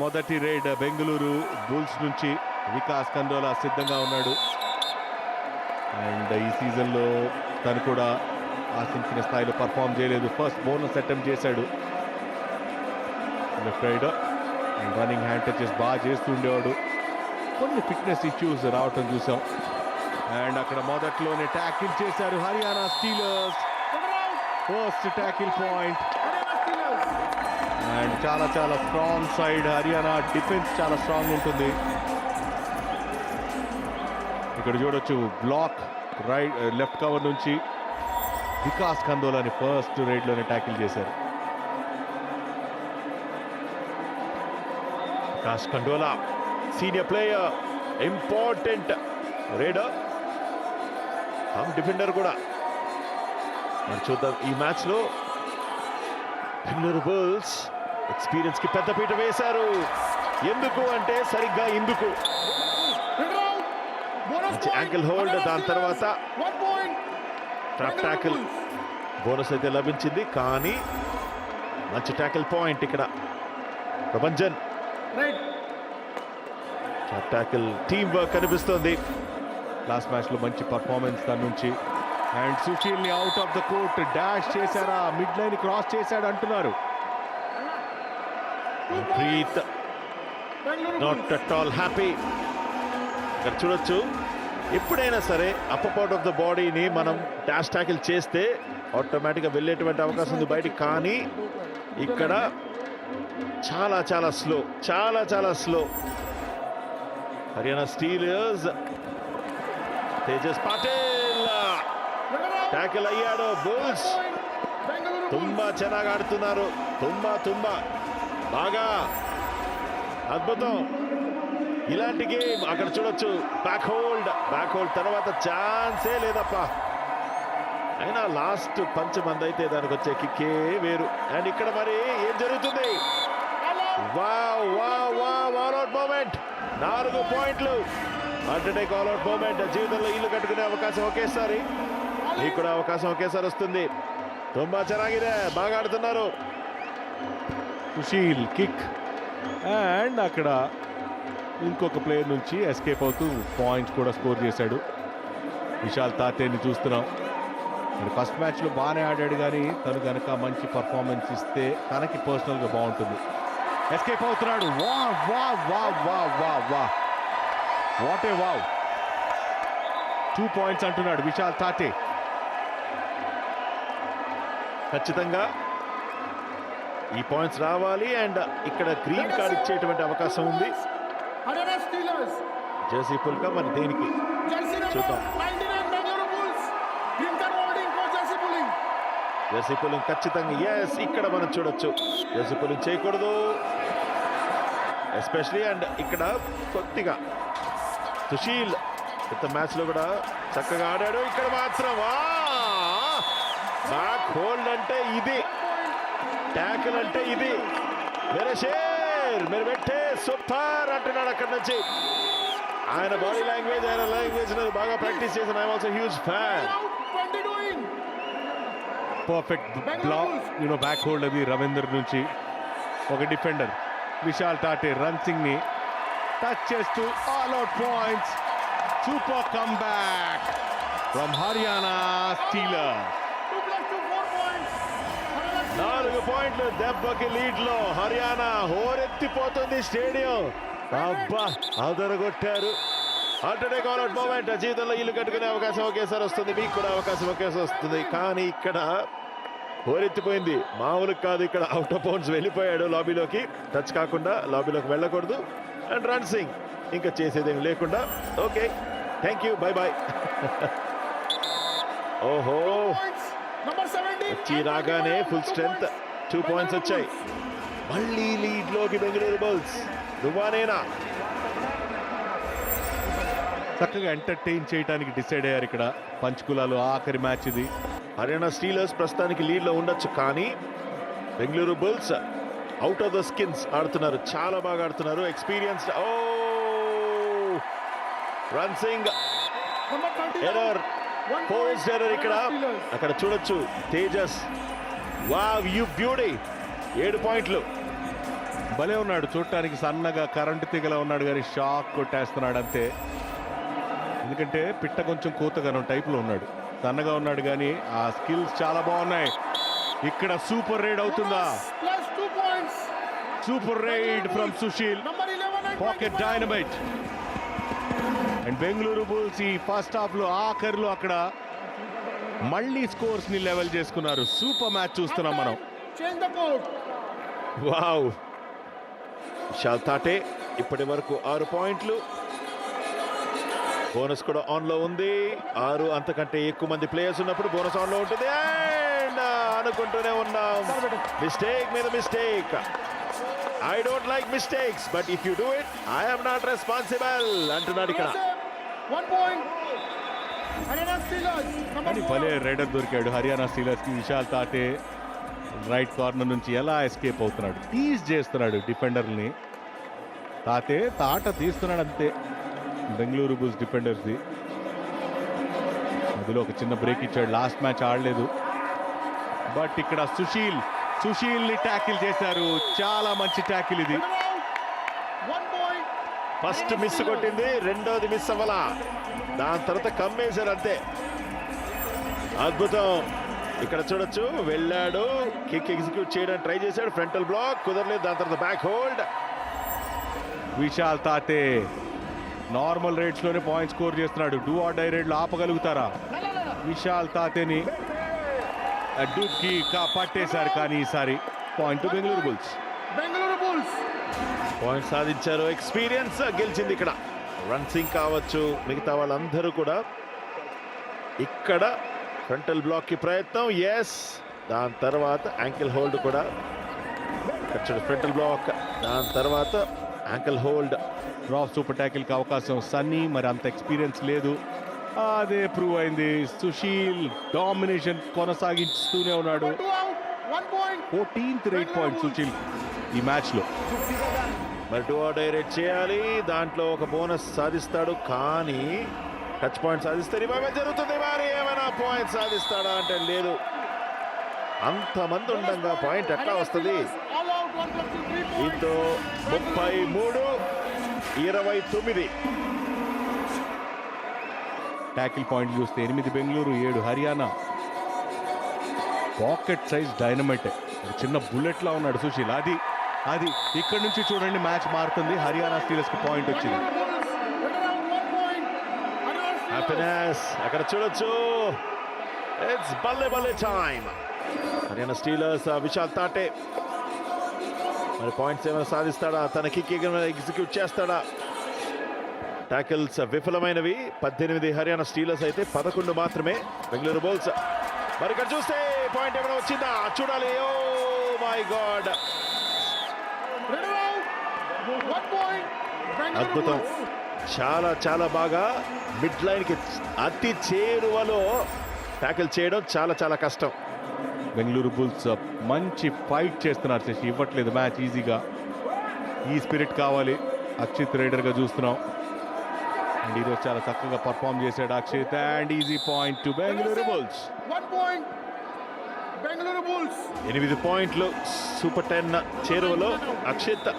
మొదటి ride Bengaluru bulls నుంచి వికాస్ కండోలా సిద్ధంగా ఉన్నాడు. అండ్ ఈ సీజన్లో తను కూడా ఆశించిన స్థాయిలో పర్ఫామ్ చేయలేదు. ఫస్ట్ బోనస్ అటెంప్ట్ చేశాడు. Left rider and running hand touches బాగా చేస్తూ ఉండేవాడు. కొన్ని ఫిట్నెస్ ఇష్యూస్ రావటం చూసాం. అండ్ అక్కడ మొదట్లోనే ట్యాకిల్ చేశారు Haryana Steelers. First tackle point. And చాలా చాలా స్ట్రాంగ్ సైడ్. హర్యానా డిఫెన్స్ చాలా స్ట్రాంగ్ ఉంటుంది. ఇక్కడ చూడొచ్చు బ్లాక్ రైట్ లెఫ్ట్ కవర్ నుంచి వికాస్ కందోలాని ఫస్ట్ రైడ్లోనే ట్యాకిల్ చేశారు. Vikas Kandola senior player, important raider, defender కూడా. మనం చూద్దాం ఈ మ్యాచ్ లో బెంగళూరు బుల్స్ ఎక్స్పీరియన్స్ కి పెద్ద పీట వేశారు. ఎందుకు అంటే సరిగ్గా ఇందుకు మంచి యాంకిల్ హోల్డ్, దాని తర్వాత ట్రాప్ ట్యాకిల్ బోనస్ అయితే లభించింది. కానీ మంచి ట్యాకిల్ పాయింట్ ఇక్కడ Prabhanjan. Trap tackle team work కనిపిస్తోంది. లాస్ట్ మ్యాచ్ లో మంచి పర్ఫార్మెన్స్ దాని నుంచి. అండ్ సుశీల్ ని out of the court dash చేశారా, మిడ్ లైన్ క్రాస్ చేశాడు అంటున్నారు. Preet not at all happy. ఇక్కడ చూడొచ్చు, ఎప్పుడైనా సరే అప్పర్ పార్ట్ ఆఫ్ ద బాడీని మనం డాష్ ట్యాకిల్ చేస్తే ఆటోమేటిక్గా వెళ్ళేటువంటి అవకాశం ఉంది బయటికి. కానీ ఇక్కడ చాలా చాలా స్లో, చాలా చాలా slow. Haryana Steelers Tejas Patil tackle అయ్యాడు. బుల్స్ ತುಂಬಾ ಚೆನ್ನಾಗಿ ఆడుతున్నారు. ತುಂಬಾ బాగా అద్భుతం ఇలాంటి గేమ్. అక్కడ చూడొచ్చు బ్యాక్ హోల్డ్ తర్వాత ఛాన్సే లేదప్ప. అయినా లాస్ట్ పంచ్ మంది అయితే దానికి వచ్చే కిక్కే వేరు. అండ్ ఇక్కడ మరి ఏం జరుగుతుంది? All out moment. 4 పాయింట్లు. Attack all out moment. జీవితంలో ఇల్లు కట్టుకునే అవకాశం ఒకేసారి, మీకు కూడా అవకాశం ఒకేసారి వస్తుంది. ತುಂಬಾ ಚೆನ್ನಾಗಿದೆ, బాగా ఆడుతున్నారు. సుశీల్ కిక్ అండ్ అక్కడ ఇంకొక ప్లేయర్ నుంచి ఎస్కేప్ అవుతూ పాయింట్స్ కూడా స్కోర్ చేశాడు. విశాల్ తాతేని చూస్తున్నాం. ఫస్ట్ మ్యాచ్లో బాగానే ఆడాడు, కానీ తను కనుక మంచి పర్ఫార్మెన్స్ ఇస్తే తనకి పర్సనల్గా బాగుంటుంది. ఎస్కేప్ అవుతున్నాడు. What a wow. 2 పాయింట్స్ అంటున్నాడు విశాల్ తాతే. ఖచ్చితంగా ఈ పాయింట్స్ రావాలి. అండ్ ఇక్కడ గ్రీన్ కార్డ్ ఇచ్చేటువంటి అవకాశం ఉంది. జెర్సీ పుల్కా మరి దేనికి చూద్దాం. జెర్సీ పులింగ్ ఖచ్చితంగా. ఎస్, ఇక్కడ మనం చూడొచ్చు జెర్సీ పులింగ్ చేయకూడదు ఎస్పెషలీ. అండ్ ఇక్కడ కొద్దిగా సుశీల్ గత మ్యాచ్ లో కూడా చక్కగా ఆడాడు. ఇక్కడ మాత్రం బ్యాక్ హోల్డ్ అంటే ఇది, ట్యాకిల్ అంటే ఇది. మేరే షేర్ మీరు పెట్టే సూపర్ అంటున్నాడు అక్కడ నుంచి. ఆయన బాడీ లాంగ్వేజ్, ఆయన లాంగ్వేజ్ బాగా ప్రాక్టీస్ చేసిన. I'm also huge fan. Perfect block, back hold అది రవీందర్ నుంచి. ఒక డిఫెండర్ విశాల్ టాటే రన్ సింగ్ ని టచ్ చేస్తూ all out points. Super come back from Haryana Steelers. 4 పాయింట్లు దెబ్బకి లీడ్ లో హర్యానా హోరెత్తిపోతుంది స్టేడియం. అబ్బా అదరగొట్టారు. అటేక్ ఆల్అౌట్ మూమెంట్. జీవితంలో ఇల్లు కట్టుకునే అవకాశం ఒకేసారి వస్తుంది, మీకు కూడా అవకాశం ఒకేసారి వస్తుంది. కానీ ఇక్కడ హోరెత్తిపోయింది, మామూలు కాదు. ఇక్కడ అవుట్ ఆఫ్ బౌండ్స్ వెళ్ళిపోయాడు లాబీలోకి. టచ్ కాకుండా లాబీలోకి వెళ్ళకూడదు. అండ్ రన్ సింగ్ ఇంకా చేసేదేమి లేకుండా. Okay, thank you, bye bye. ఓహో, వచ్చి రాగానే ఫుల్ స్ట్రెంత్ 2 పాయింట్స్ వచ్చాయి. మళ్ళీ లీడ్ లోకి బెంగళూరు బుల్స్. నువ్వానేనా చక్కగా ఎంటర్టైన్ చేయడానికి డిసైడ్ అయ్యారు ఇక్కడ పంచకులాలు. ఆఖరి మ్యాచ్ ఇది. హర్యానా స్టీలర్స్ ప్రస్తుతానికి లీడ్ లో ఉండొచ్చు, కానీ Bengaluru bulls out of the skins ఆడుతున్నారు. చాలా బాగా ఆడుతున్నారు. Experienced. Run Singh error, post error ఇక్కడ. అక్కడ చూడొచ్చు తేజస్. Wow, you beauty. 7 పాయింట్లు. భలే ఉన్నాడు చూడటానికి, సన్నగా కరెంటు తీగలా ఉన్నాడు కానీ షాక్ కొట్టేస్తున్నాడు అంతే. ఎందుకంటే పిట్ట కొంచెం కూతగానం టైప్లో ఉన్నాడు, సన్నగా ఉన్నాడు కానీ ఆ స్కిల్స్ చాలా బాగున్నాయి. ఇక్కడ సూపర్ రైడ్ అవుతుందా? Super ride from Sushil, pocket dynamite. And Bengaluru bulls ఈ ఫస్ట్ హాఫ్ లో ఆఖరిలో అక్కడ మళ్ళీ స్కోర్స్ ని లెవెల్ చేసుకున్నారు. సూపర్ మ్యాచ్ చూస్తున్నాం మనం. వావ్, విశాల్ తాటే ఇప్పటి వరకు 6 పాయింట్లు, బోనస్ కూడా ఆన్ లో ఉంది. 6 అంతకంటే ఎక్కువ మంది ప్లేయర్స్ ఉన్నప్పుడు బోనస్ ఆన్ లో ఉంటుంది. అండ్ అనుకుంటూనే ఉన్నాం, మిస్టేక్ మీద mistake. I don't like mistakes, but if you do it I am not responsible అంటున్నాడు ఇక్కడ. కానీ భలే రైడర్ దొరికాడు హర్యానా స్టీలర్స్ కి. విశాల్ తాటే రైట్ కార్నర్ నుంచి ఎలా ఎస్కేప్ అవుతున్నాడు, టీజ్ చేస్తున్నాడు డిఫెండర్ని. తాతే తాట తీస్తున్నాడు అంతే బెంగళూరు బుల్స్ డిఫెండర్స్ ది. మధ్యలో ఒక చిన్న బ్రేక్ ఇచ్చాడు, లాస్ట్ మ్యాచ్ ఆడలేదు. బట్ ఇక్కడ సుశీల్ ని ట్యాకిల్ చేశారు, చాలా మంచి ట్యాకిల్ ఇది. ఫస్ట్ మిస్ కొట్టింది, రెండోది మిస్ అవ్వలా, దాని తర్వాత కమ్మేశారు అంతే. అద్భుతం. ఇక్కడ చూడొచ్చు, వెళ్ళాడు, కిక్ ఎగ్జిక్యూట్ చేయడానికి ట్రై చేశాడు, ఫ్రంటల్ బ్లాక్ కుదరలేదు, దాని తర్వాత back hold. Vishal Tate normal rates లోనే పాయింట్ స్కోర్ చేస్తున్నాడు. డూ ఆర్ డై రేట్ లో ఆపగలుగుతారా? విశాల్ తాతేని డూబ్కి పట్టేశారు, కానీ ఈసారి పాయింట్ బెంగళూరు బుల్స్. పాయింట్ సాధించారు, ఎక్స్పీరియన్స్ గెలిచింది ఇక్కడ. రన్సింగ్ కావచ్చు, మిగతా వాళ్ళందరూ కూడా. ఇక్కడ ఫ్రంటల్ బ్లాక్ కి ప్రయత్నం, ఎస్, దాని తర్వాత యాంకిల్ హోల్డ్ కూడా. ఫ్రంటల్ బ్లాక్, దాని తర్వాత యాంకిల్ హోల్డ్. రాఫ్ సూపర్ ట్యాకిల్ కి అవకాశం, సన్నీ మరి అంత ఎక్స్పీరియన్స్ లేదు, అదే ప్రూవ్ అయింది. సుశీల్ డామినేషన్ కొనసాగిస్తూనే ఉన్నాడు. 14th రేట్ పాయింట్ సుశీల్ ఈ మ్యాచ్ లో. మరి 2 ఆర్ డై రేట్ చేయాలి, దాంట్లో ఒక బోనస్ సాధిస్తాడు, కానీ టచ్ పాయింట్ సాధిస్తే రివైవల్ జరుగుతుంది. మరి ఏమైనా పాయింట్ సాధిస్తాడా అంటే లేదు, అంతమంది ఉండగా పాయింట్ ఎట్లా వస్తుంది? దీంతో 33-29. ట్యాకిల్ పాయింట్ చూస్తే 8 Bengaluru, 7 Haryana. Pocket size dynamite, చిన్న బుల్లెట్ లా ఉన్నాడు సుశీల్. అది ఇక్కడ నుంచి చూడండి మ్యాచ్ మారుతుంది. హర్యానా స్టీలర్స్ కి పాయింట్ వచ్చింది. హ్యాపీనెస్ అక్కడ చూడొచ్చు, ఇట్స్ బల్లే టైమ్. హర్యానా స్టీలర్స్, విశాల్ తాటే మరి పాయింట్స్ ఏమైనా సాధిస్తాడా? తన కిక్ ఎగ్జిక్యూట్ చేస్తాడా? టాకిల్స్ విఫలమైనవి 18 హర్యానా స్టీలర్స్ అయితే 11 మాత్రమే బెంగళూరు బుల్స్. మరి ఇక్కడ చూస్తే పాయింట్ ఏమైనా వచ్చిందా చూడాలి. ఓ మై గాడ్, అద్భుతం. చాలా బాగా మిడ్ లైన్ కి అతి చేరువలో ట్యాకిల్ చేయడం చాలా కష్టం. బెంగళూరు బుల్స్ మంచి ఫైట్ చేస్తున్నారు, చేసి ఇవ్వట్లేదు మ్యాచ్ ఈజీగా. ఈ స్పిరిట్ కావాలి. అక్షిత్ రైడర్ గా చూస్తున్నాం, అండ్ ఈరోజు చాలా చక్కగా పర్ఫామ్ చేశాడు Akshit. And easy point to Bengaluru Bulls. 8 పాయింట్లు, సూపర్ 10 చేరువలో అక్షిత్.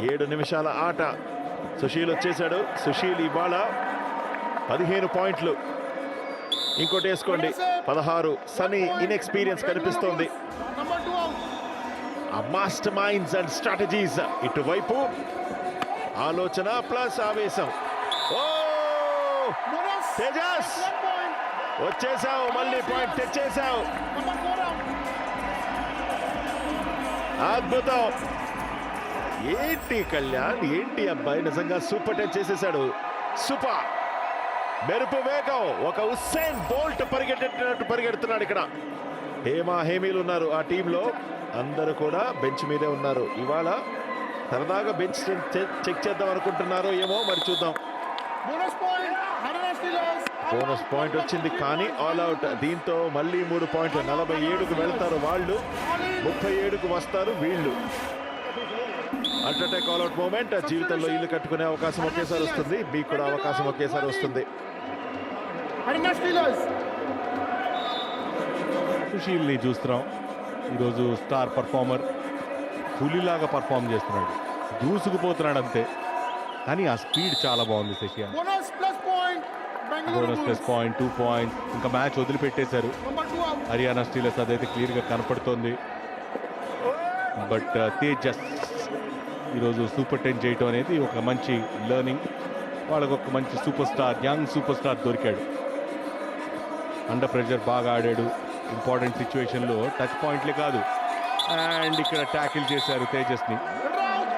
7 నిమిషాల ఆట. సుశీల్ వచ్చేశాడు. సుశీల్ ఇవాళ 15 పాయింట్లు, ఇంకోటి వేసుకోండి 16. సనీ ఇన్ఎక్స్పీరియన్స్ కనిపిస్తోంది. ఆ మాస్టర్ మైండ్స్ అండ్ స్ట్రాటజీస్, ఇటువైపు ఆలోచన ప్లస్ ఆవేశం. ఓ తేజస్, వచ్చేసావు, మళ్ళీ పాయింట్ తెచ్చేసావు. అద్భుతం. ఏంటి కళ్యాణ్, ఏంటి అబ్బాయి, నిజంగా సూపర్ టచ్ చేసేసాడు. సూపర్ మెరుపు వేగం, ఒక ఉస్సేన్ బోల్ట్ పరిగెట్టినట్టు పరిగెడుతున్నాడు. ఇక్కడ హేమీలు ఉన్నారు ఆ టీంలో, అందరూ కూడా బెంచ్ మీదే ఉన్నారు. ఇవాళ సరదాగా బెంచ్ చెక్ చేద్దాం అనుకుంటున్నారు ఏమో, మరి చూద్దాం. బోనస్ పాయింట్ వచ్చింది, కానీ ఆల్ అవుట్. దీంతో మళ్ళీ 3 పాయింట్లు. 47కు వెళ్తారు వాళ్ళు, 37కు వస్తారు వీళ్ళు. UltraTech all out moment. జీవితంలో ఇల్లు కట్టుకునే అవకాశం ఒకేసారి వస్తుంది, మీకు కూడా అవకాశం ఒకేసారి వస్తుంది. సుశీల్ని చూస్తున్నాం ఈరోజు స్టార్ పర్ఫార్మర్. పులిలాగా పర్ఫామ్ చేస్తున్నాడు, దూసుకుపోతున్నాడు అంతే. కానీ ఆ స్పీడ్ చాలా బాగుంది Shashank. Bonus plus point. Bengaluru bonus Bulls. Plus point, 2 points. ఇంకా మ్యాచ్ వదిలిపెట్టేశారు Number 2 out. హర్యానా స్టీలర్స్, అదైతే క్లియర్గా కనపడుతోంది. బట్ తేజస్ ఈరోజు సూపర్ 10 చేయటం అనేది ఒక మంచి లెర్నింగ్. వాళ్ళకు ఒక మంచి super star, young super star దొరికాడు. అండర్ ప్రెషర్ బాగా ఆడాడు, ఇంపార్టెంట్ సిచ్యువేషన్లో టచ్ పాయింట్లే కాదు. అండ్ ఇక్కడ ట్యాకిల్ చేశారు తేజస్ని. Red out.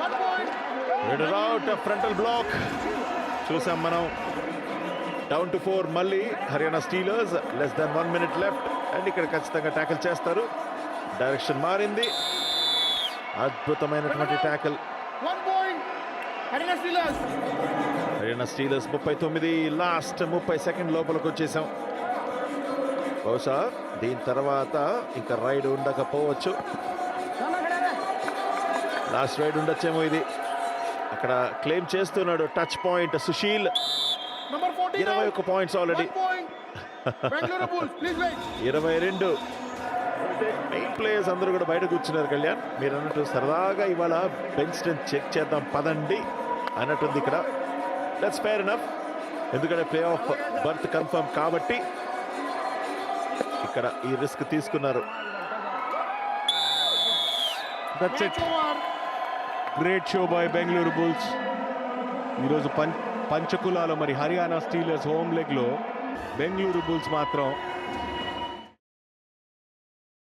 1 point. Raider out, frontal block చూసాం మనం. డౌన్ టు 4 మళ్ళీ Haryana Steelers. Less than 1 minute left. And ఇక్కడ ఖచ్చితంగా ట్యాకిల్ చేస్తారు. డైరెక్షన్ మారింది. అద్భుతమైనటువంటి tackle. 1 point. Haryana Steelers. Haryana Steelers 39, last 30 second లోపలికి వచ్చేసాం. బహుశా దీని తర్వాత ఇంకా రైడ్ ఉండకపోవచ్చు. లాస్ట్ రైడ్ ఉండొచ్చేమో ఇది. అక్కడ క్లెయిమ్ చేస్తున్నాడు touch point Sushil. Number 14 out. 21 points already. 1 point. Bengaluru Bulls. Please wait. 22. Main players అందరూ కూడా బయట కూర్చున్నారు. కళ్యాణ్, మీరు అన్నట్టు సరదాగా ఇవాళ బెంచ్ స్ట్రెంత్ చెక్ చేద్దాం పదండి అన్నట్టుంది ఇక్కడ. దట్స్ ఫేర్ ఎనఫ్, ఎందుకంటే ప్లే ఆఫ్ బర్త్ కన్ఫర్మ్ కాబట్టి ఇక్కడ ఈ రిస్క్ తీసుకున్నారు. That's it. Match over. Great show by Bengaluru Bulls. ఈరోజు పంచకులాలో మరి హర్యానా స్టీలర్స్ హోమ్ లెగ్లో బెంగళూరు బుల్స్ మాత్రం